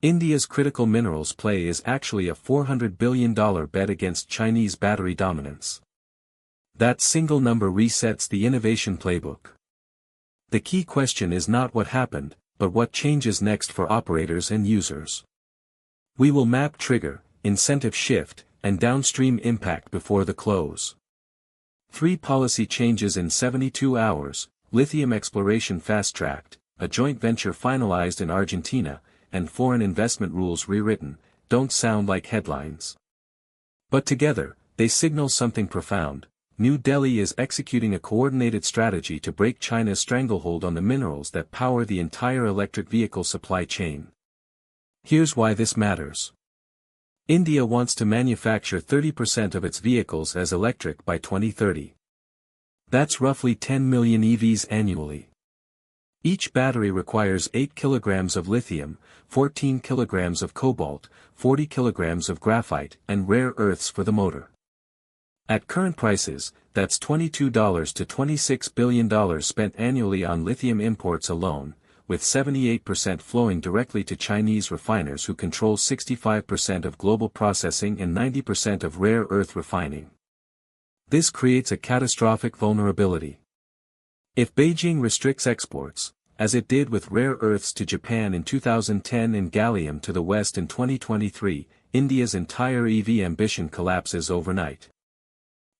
India's critical minerals play is actually a $400 billion bet against Chinese battery dominance. That single number resets the innovation playbook. The key question is not what happened, but what changes next for operators and users. We will map trigger, incentive shift, and downstream impact before the close. 3 policy changes in 72 hours, lithium exploration fast-tracked, a joint venture finalized in Argentina, and foreign investment rules rewritten, don't sound like headlines. But together, they signal something profound. New Delhi is executing a coordinated strategy to break China's stranglehold on the minerals that power the entire electric vehicle supply chain. Here's why this matters. India wants to manufacture 30% of its vehicles as electric by 2030. That's roughly 10 million EVs annually. Each battery requires 8 kilograms of lithium, 14 kilograms of cobalt, 40 kilograms of graphite, and rare earths for the motor. At current prices, that's $22 to $26 billion spent annually on lithium imports alone, with 78% flowing directly to Chinese refiners who control 65% of global processing and 90% of rare earth refining. This creates a catastrophic vulnerability. If Beijing restricts exports, as it did with rare earths to Japan in 2010 and gallium to the West in 2023, India's entire EV ambition collapses overnight.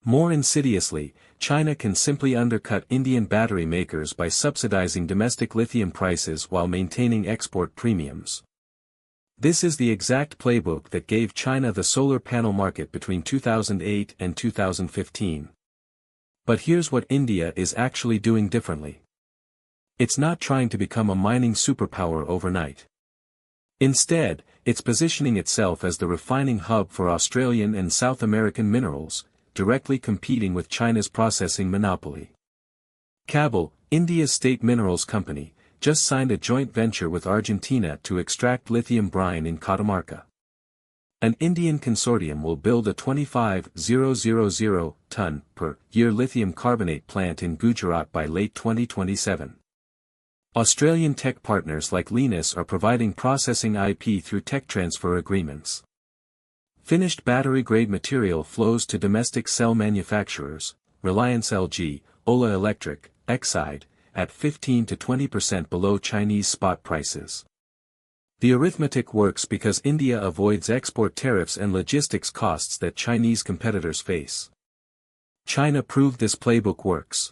More insidiously, China can simply undercut Indian battery makers by subsidizing domestic lithium prices while maintaining export premiums. This is the exact playbook that gave China the solar panel market between 2008 and 2015. But here's what India is actually doing differently. It's not trying to become a mining superpower overnight. Instead, it's positioning itself as the refining hub for Australian and South American minerals, directly competing with China's processing monopoly. Cobalt, India's state minerals company, just signed a joint venture with Argentina to extract lithium brine in Catamarca. An Indian consortium will build a 25,000 ton per year lithium carbonate plant in Gujarat by late 2027. Australian tech partners like Linus are providing processing IP through tech transfer agreements. Finished battery-grade material flows to domestic cell manufacturers, Reliance LG, Ola Electric, Exide, at 15 to 20% below Chinese spot prices. The arithmetic works because India avoids export tariffs and logistics costs that Chinese competitors face. China proved this playbook works.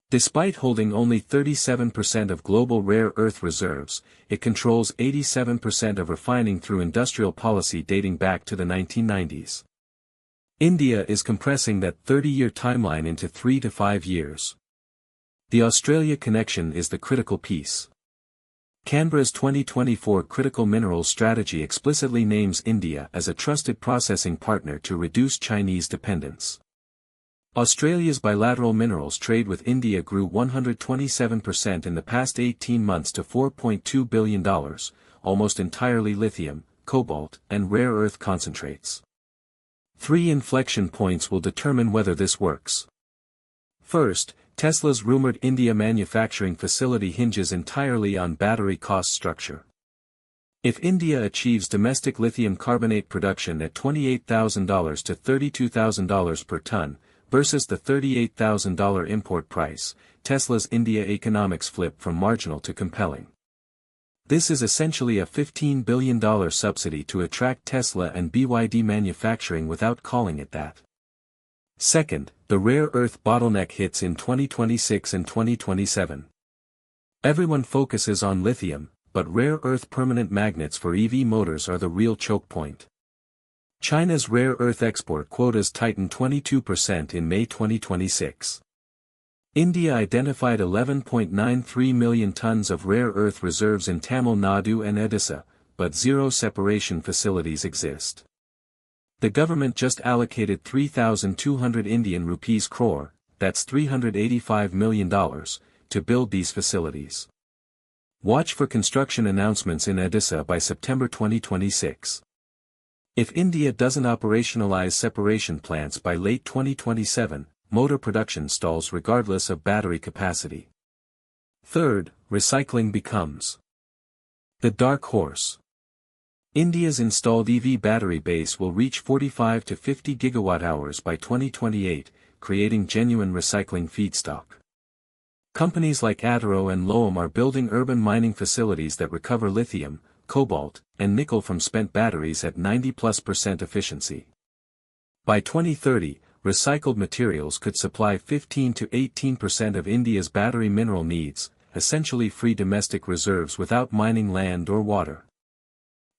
Despite holding only 37% of global rare earth reserves, it controls 87% of refining through industrial policy dating back to the 1990s. India is compressing that 30-year timeline into 3 to 5 years. The Australia connection is the critical piece. Canberra's 2024 Critical Minerals Strategy explicitly names India as a trusted processing partner to reduce Chinese dependence. Australia's bilateral minerals trade with India grew 127% in the past 18 months to $4.2 billion, almost entirely lithium, cobalt, and rare earth concentrates. 3 inflection points will determine whether this works. First, Tesla's rumored India manufacturing facility hinges entirely on battery cost structure. If India achieves domestic lithium carbonate production at $28,000 to $32,000 per ton, versus the $38,000 import price, Tesla's India economics flip from marginal to compelling. This is essentially a $15 billion subsidy to attract Tesla and BYD manufacturing without calling it that. Second, the rare earth bottleneck hits in 2026 and 2027. Everyone focuses on lithium, but rare earth permanent magnets for EV motors are the real choke point. China's rare earth export quotas tightened 22% in May 2026. India identified 11.93 million tons of rare earth reserves in Tamil Nadu and Odisha, but 0 separation facilities exist. The government just allocated 3,200 Indian rupees crore, that's $385 million, to build these facilities. Watch for construction announcements in Odisha by September 2026. If India doesn't operationalize separation plants by late 2027, motor production stalls regardless of battery capacity. Third, recycling becomes the dark horse. India's installed EV battery base will reach 45 to 50 gigawatt-hours by 2028, creating genuine recycling feedstock. Companies like Adaro and Loam are building urban mining facilities that recover lithium, cobalt, and nickel from spent batteries at 90+% efficiency. By 2030, recycled materials could supply 15 to 18% of India's battery mineral needs, essentially free domestic reserves without mining land or water.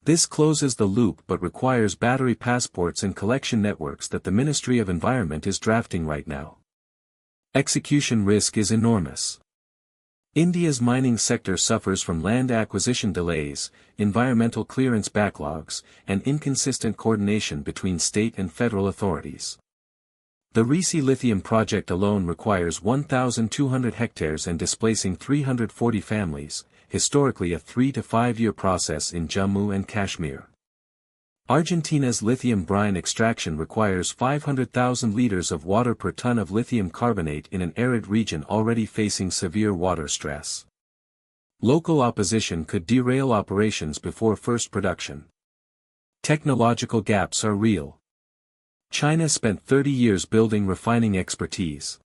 This closes the loop but requires battery passports and collection networks that the Ministry of Environment is drafting right now. Execution risk is enormous. India's mining sector suffers from land acquisition delays, environmental clearance backlogs, and inconsistent coordination between state and federal authorities. The Risi lithium project alone requires 1,200 hectares and displacing 340 families, historically a 3 to 5 year process in Jammu and Kashmir. Argentina's lithium brine extraction requires 500,000 liters of water per ton of lithium carbonate in an arid region already facing severe water stress. Local opposition could derail operations before first production. Technological gaps are real. China spent 30 years building refining expertise.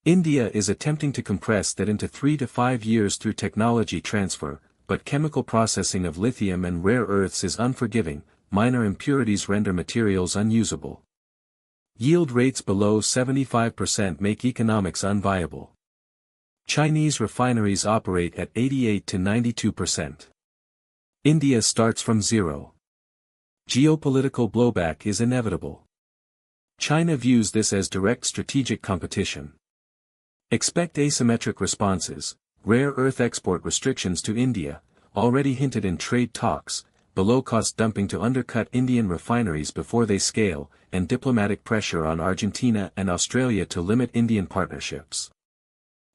India is attempting to compress that into 3 to 5 years through technology transfer, but chemical processing of lithium and rare earths is unforgiving. Minor impurities render materials unusable. Yield rates below 75% make economics unviable. Chinese refineries operate at 88 to 92%. India starts from zero. Geopolitical blowback is inevitable. China views this as direct strategic competition. Expect asymmetric responses, rare earth export restrictions to India, already hinted in trade talks, below-cost dumping to undercut Indian refineries before they scale, and diplomatic pressure on Argentina and Australia to limit Indian partnerships.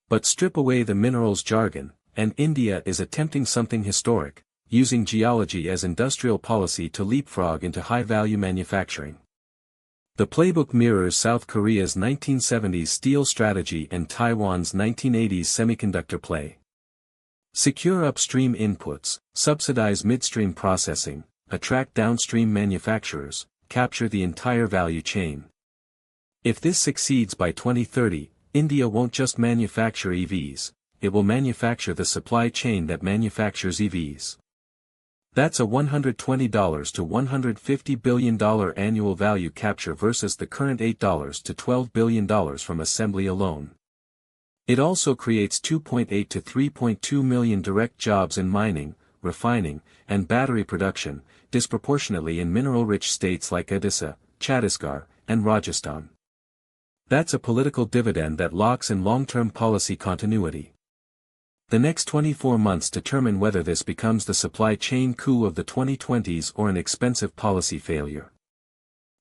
But strip away the minerals jargon, and India is attempting something historic, using geology as industrial policy to leapfrog into high-value manufacturing. The playbook mirrors South Korea's 1970s steel strategy and Taiwan's 1980s semiconductor play. Secure upstream inputs, subsidize midstream processing, attract downstream manufacturers, capture the entire value chain. If this succeeds by 2030, India won't just manufacture EVs, it will manufacture the supply chain that manufactures EVs. That's a $120 to $150 billion annual value capture versus the current $8 to $12 billion from assembly alone. It also creates 2.8 to 3.2 million direct jobs in mining, refining, and battery production, disproportionately in mineral-rich states like Odisha, Chhattisgarh, and Rajasthan. That's a political dividend that locks in long-term policy continuity. The next 24 months determine whether this becomes the supply chain coup of the 2020s or an expensive policy failure.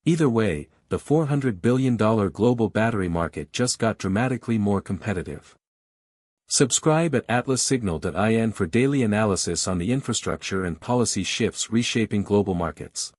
Either way, the $400 billion global battery market just got dramatically more competitive. Subscribe at atlassignal.in for daily analysis on the infrastructure and policy shifts reshaping global markets.